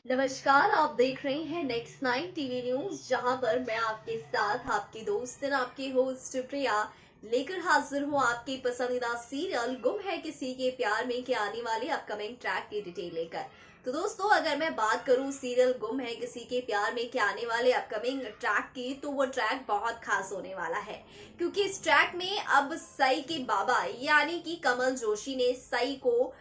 नमस्कार। आप देख रहे हैं नेक्स्ट नाइन टीवी न्यूज, जहां पर मैं आपके साथ आपकी दोस्त और आपकी होस्ट प्रिया लेकर हाजिर हूं आपकी पसंदीदा सीरियल गुम है किसी के प्यार में के आने वाले अपकमिंग ट्रैक की डिटेल लेकर। तो दोस्तों, अगर मैं बात करूं सीरियल गुम है किसी के प्यार में के आने वाले अपकमिंग ट्रैक की, तो वो ट्रैक बहुत खास होने वाला है, क्योंकि इस ट्रैक में अब सई के बाबा यानी कि कमल जोशी ने सई को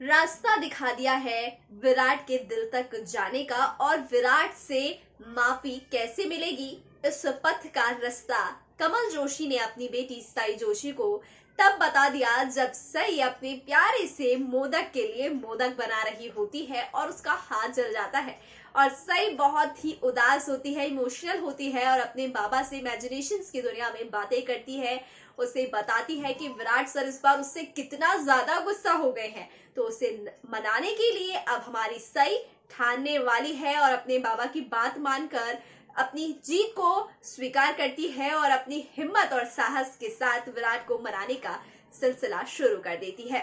रास्ता दिखा दिया है विराट के दिल तक जाने का। और विराट से माफी कैसे मिलेगी, इस पथ का रास्ता कमल जोशी ने अपनी बेटी सई जोशी को तब बता दिया जब सई अपने प्यारे से मोदक के लिए मोदक बना रही होती है और उसका हाथ जल जाता है और सई बहुत ही उदास होती है, इमोशनल होती है और अपने बाबा से इमेजिनेशंस की दुनिया में बातें करती है। उसे बताती है कि विराट सर इस बार उससे कितना ज्यादा गुस्सा हो गए हैं, तो उसे मनाने के लिए अब हमारी सई ठानने वाली है और अपने बाबा की बात मानकर अपनी जीत को स्वीकार करती है और अपनी हिम्मत और साहस के साथ विराट को मनाने का सिलसिला शुरू कर देती है।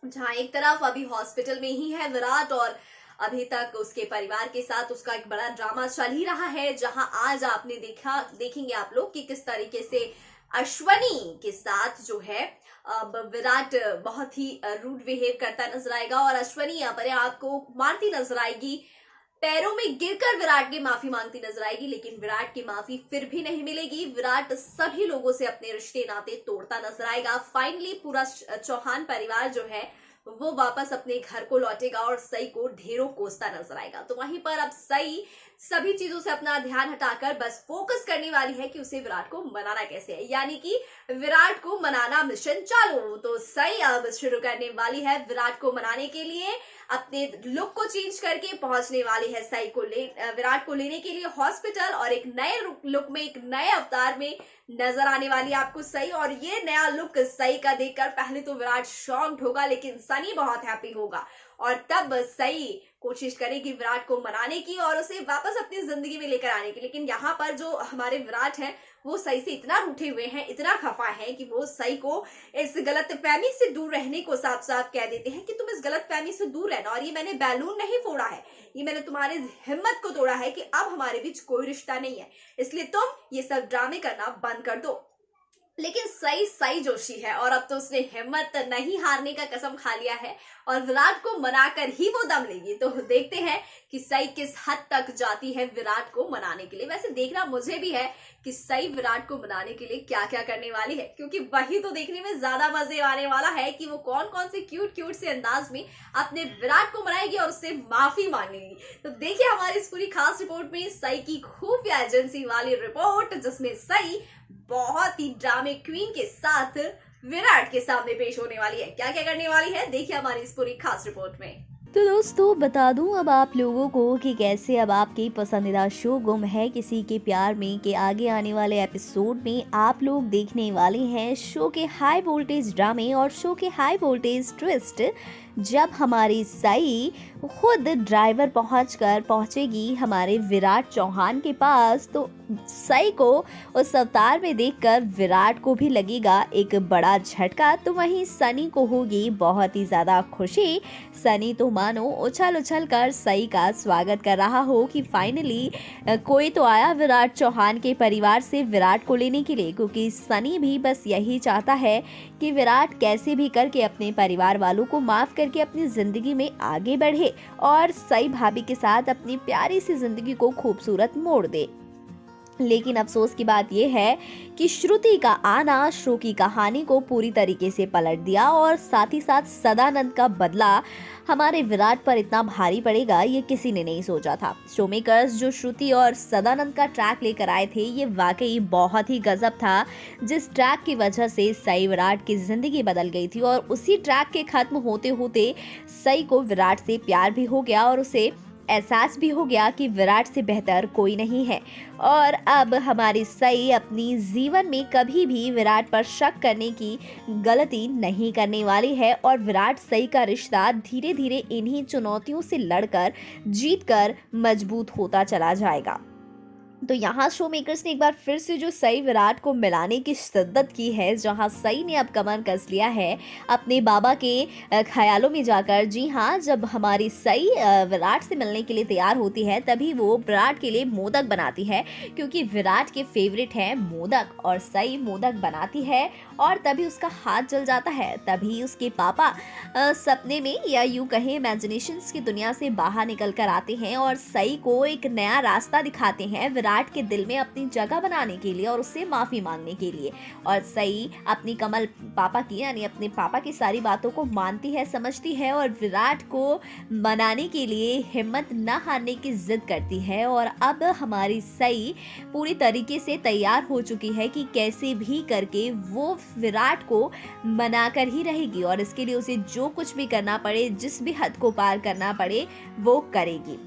जहां एक तरफ अभी हॉस्पिटल में ही है विराट और अभी तक उसके परिवार के साथ उसका एक बड़ा ड्रामा चल ही रहा है, जहां आज आपने देखेंगे आप लोग कि किस तरीके से अश्वनी के साथ जो है अब विराट बहुत ही रूड बिहेव करता नजर आएगा और अश्वनी अपने आप को मारती नजर आएगी, पैरों में गिरकर विराट की माफी मांगती नजर आएगी, लेकिन विराट की माफी फिर भी नहीं मिलेगी। विराट सभी लोगों से अपने रिश्ते नाते तोड़ता नजर आएगा। फाइनली पूरा चौहान परिवार जो है वो वापस अपने घर को लौटेगा और सई को ढेरों कोसता नजर आएगा। तो वहीं पर अब सई सभी चीजों से अपना ध्यान हटाकर बस फोकस करने वाली है कि उसे विराट को मनाना कैसे है, यानी कि विराट को मनाना मिशन चालू। तो सई अब शुरू करने वाली है विराट को मनाने के लिए, अपने लुक को चेंज करके पहुंचने वाली है सई को विराट को लेने के लिए हॉस्पिटल और एक नए लुक में, एक नए अवतार में नजर आने वाली है आपको सई। और ये नया लुक सई का देखकर पहले तो विराट शॉक्ड होगा, लेकिन सनी बहुत हैप्पी होगा और तब सई कोशिश करेगी विराट को मनाने की और उसे वापस अपनी जिंदगी में लेकर आने की। लेकिन यहाँ पर जो हमारे विराट हैं वो सई से इतना रूठे हुए हैं, इतना खफा है कि वो सई को इस गलतफहमी से दूर रहने को साफ साफ कह देते हैं कि तुम इस गलतफहमी से दूर रहना, और ये मैंने बैलून नहीं फोड़ा है, ये मैंने तुम्हारे हिम्मत को तोड़ा है कि अब हमारे बीच कोई रिश्ता नहीं है, इसलिए तुम ये सब ड्रामे करना बंद कर दो। लेकिन सई जोशी है और अब तो उसने हिम्मत नहीं हारने का कसम खा लिया है और विराट को मनाकर ही वो दम लेगी। तो देखते हैं कि सई किस हद तक जाती है विराट को मनाने के लिए। वैसे देखना मुझे भी है कि सई विराट को मनाने के लिए क्या क्या करने वाली है, क्योंकि वही तो देखने में ज्यादा मजे आने वाला है कि वो कौन कौन से क्यूट से अंदाज में अपने विराट को मनाएगी और उससे माफी मांगेगी। तो देखिए हमारी इस पूरी खास रिपोर्ट में सई की खुफिया एजेंसी वाली रिपोर्ट, जिसमें सई बहुत ही ड्रामे क्वीन के साथ विराट के सामने पेश होने वाली है। क्या क्या करने वाली है देखिए हमारी इस पूरी खास रिपोर्ट में। तो दोस्तों बता दूं अब आप लोगों को कि कैसे अब आपकी पसंदीदा शो गुम है किसी के प्यार में के आगे आने वाले एपिसोड में आप लोग देखने वाले हैं शो के हाई वोल्टेज ड्रामे और शो के हाई वोल्टेज ट्विस्ट, जब हमारी सई खुद ड्राइवर पहुंचेगी हमारे विराट चौहान के पास। तो सई को उस अवतार में देखकर विराट को भी लगेगा एक बड़ा झटका, तो वहीं सनी को होगी बहुत ही ज़्यादा खुशी। सनी तो मानो उछल उछल कर सई का स्वागत कर रहा हो कि फाइनली कोई तो आया विराट चौहान के परिवार से विराट को लेने के लिए, क्योंकि सनी भी बस यही चाहता है कि विराट कैसे भी करके अपने परिवार वालों को माफ़ करके अपनी ज़िंदगी में आगे बढ़े और सई भाभी के साथ अपनी प्यारी सी ज़िंदगी को खूबसूरत मोड़ दे। लेकिन अफसोस की बात यह है कि श्रुति का आना शो की कहानी को पूरी तरीके से पलट दिया और साथ ही साथ सदानंद का बदला हमारे विराट पर इतना भारी पड़ेगा ये किसी ने नहीं सोचा था। शो मेकर्स जो श्रुति और सदानंद का ट्रैक लेकर आए थे ये वाकई बहुत ही गजब था, जिस ट्रैक की वजह से सई विराट की जिंदगी बदल गई थी और उसी ट्रैक के खत्म होते होते सई को विराट से प्यार भी हो गया और उसे एहसास भी हो गया कि विराट से बेहतर कोई नहीं है। और अब हमारी सई अपनी जीवन में कभी भी विराट पर शक करने की गलती नहीं करने वाली है और विराट सई का रिश्ता धीरे धीरे इन्हीं चुनौतियों से लड़कर जीतकर मजबूत होता चला जाएगा। तो यहाँ शो मेकर्स ने एक बार फिर से जो सई विराट को मिलाने की शिद्दत की है, जहाँ सई ने अब कमर कस लिया है अपने बाबा के ख्यालों में जाकर। जी हाँ, जब हमारी सई विराट से मिलने के लिए तैयार होती है तभी वो विराट के लिए मोदक बनाती है, क्योंकि विराट के फेवरेट है मोदक, और सई मोदक बनाती है और तभी उसका हाथ जल जाता है। तभी उसके पापा सपने में, या यूँ कहें इमेजिनेशंस की दुनिया से बाहर निकल कर आते हैं और सई को एक नया रास्ता दिखाते हैं विराट के दिल में अपनी जगह बनाने के लिए और उससे माफी मांगने के लिए। और सई अपनी कमल पापा की, यानी अपने पापा की सारी बातों को मानती है, समझती है और विराट को मनाने के लिए हिम्मत न हारने की जिद करती है। और अब हमारी सई पूरी तरीके से तैयार हो चुकी है कि कैसे भी करके वो विराट को मनाकर ही रहेगी और इसके लिए उसे जो कुछ भी करना पड़े, जिस भी हद को पार करना पड़े, वो करेगी।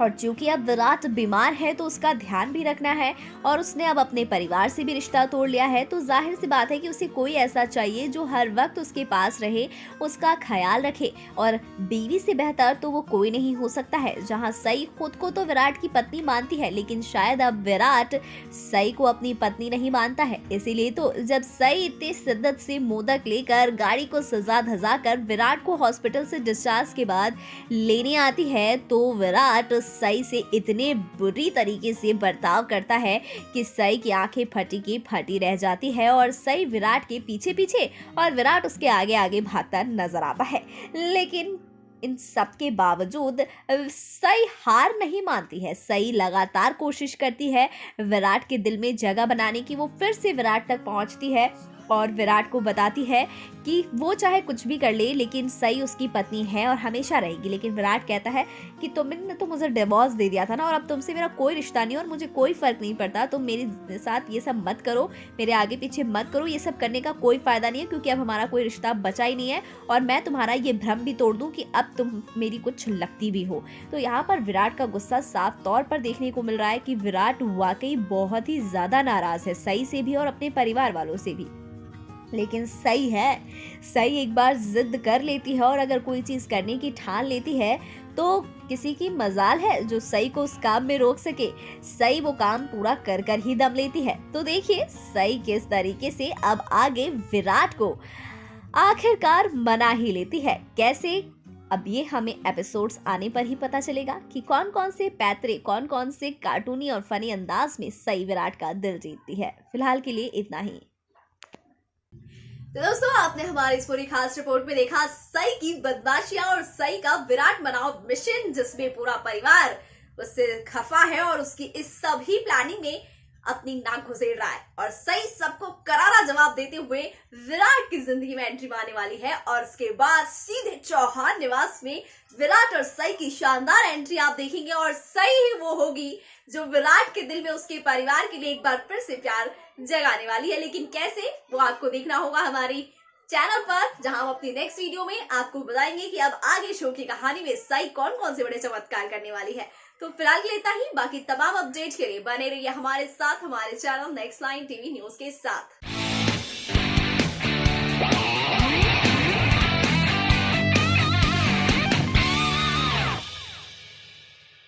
और चूंकि अब विराट बीमार है तो उसका ध्यान भी रखना है और उसने अब अपने परिवार से भी रिश्ता तोड़ लिया है, तो जाहिर सी बात है कि उसे कोई ऐसा चाहिए जो हर वक्त उसके पास रहे, उसका ख्याल रखे। और बीवी से बेहतर तो वो कोई नहीं हो सकता है। जहां सई खुद को तो विराट की पत्नी मानती है, लेकिन शायद अब विराट सई को अपनी पत्नी नहीं मानता है। इसीलिए तो जब सई इतनी शिद्दत से मोदक लेकर गाड़ी को सजा धजा कर विराट को हॉस्पिटल से डिस्चार्ज के बाद लेने आती है, तो विराट सई से इतने बुरी तरीके से बर्ताव करता है कि सई की आंखें फटी की फटी रह जाती है और सई विराट के पीछे पीछे और विराट उसके आगे आगे भागता नजर आता है। लेकिन इन सब के बावजूद सई हार नहीं मानती है। सई लगातार कोशिश करती है विराट के दिल में जगह बनाने की। वो फिर से विराट तक पहुंचती है और विराट को बताती है कि वो चाहे कुछ भी कर ले, लेकिन सई उसकी पत्नी है और हमेशा रहेगी। लेकिन विराट कहता है कि तुमने तो मुझे डिवोर्स दे दिया था ना, और अब तुमसे मेरा कोई रिश्ता नहीं और मुझे कोई फर्क नहीं पड़ता। तुम मेरे साथ ये सब मत करो, मेरे आगे पीछे मत करो, ये सब करने का कोई फायदा नहीं है, क्योंकि अब हमारा कोई रिश्ता बचा ही नहीं है और मैं तुम्हारा ये भ्रम भी तोड़ दूं कि अब तुम मेरी कुछ लगती भी हो। तो यहाँ पर विराट का गुस्सा साफ तौर पर देखने को मिल रहा है कि विराट वाकई बहुत ही ज्यादा नाराज है सई से भी और अपने परिवार वालों से भी। लेकिन सई एक बार जिद कर लेती है और अगर कोई चीज करने की ठान लेती है तो किसी की मजाल है जो सई को उस काम में रोक सके। सई वो काम पूरा कर कर ही दम लेती है। तो देखिए सई किस तरीके से अब आगे विराट को आखिरकार मना ही लेती है। कैसे, अब ये हमें एपिसोड्स आने पर ही पता चलेगा कि कौन कौन से पैतरे, कौन कौन से कार्टूनी और फनी अंदाज में सई विराट का दिल जीतती है। फिलहाल के लिए इतना ही। तो दोस्तों, आपने हमारी इस पूरी खास रिपोर्ट में देखा सई की बदमाशियां और सई का विराट बनाओ मिशन, जिसमें पूरा परिवार उससे खफा है और उसकी इस सभी प्लानिंग में अपनी नाक घुसेड़ रहा है। और सई सबको करारा जवाब देते हुए विराट की जिंदगी में एंट्री मारने वाली है और उसके बाद सीधे चौहान निवास में विराट और सई की शानदार एंट्री आप देखेंगे। और सई ही वो होगी जो विराट के दिल में उसके परिवार के लिए एक बार फिर से प्यार जगाने वाली है। लेकिन कैसे, वो आपको देखना होगा हमारी चैनल पर, जहां हम अपनी नेक्स्ट वीडियो में आपको बताएंगे कि अब आगे शो की कहानी में सई कौन कौन से बड़े चमत्कार करने वाली है। तो फिलहाल के लिए इतना ही। बाकी तमाम अपडेट के लिए बने रहिए हमारे साथ, हमारे channel next line TV news के साथ।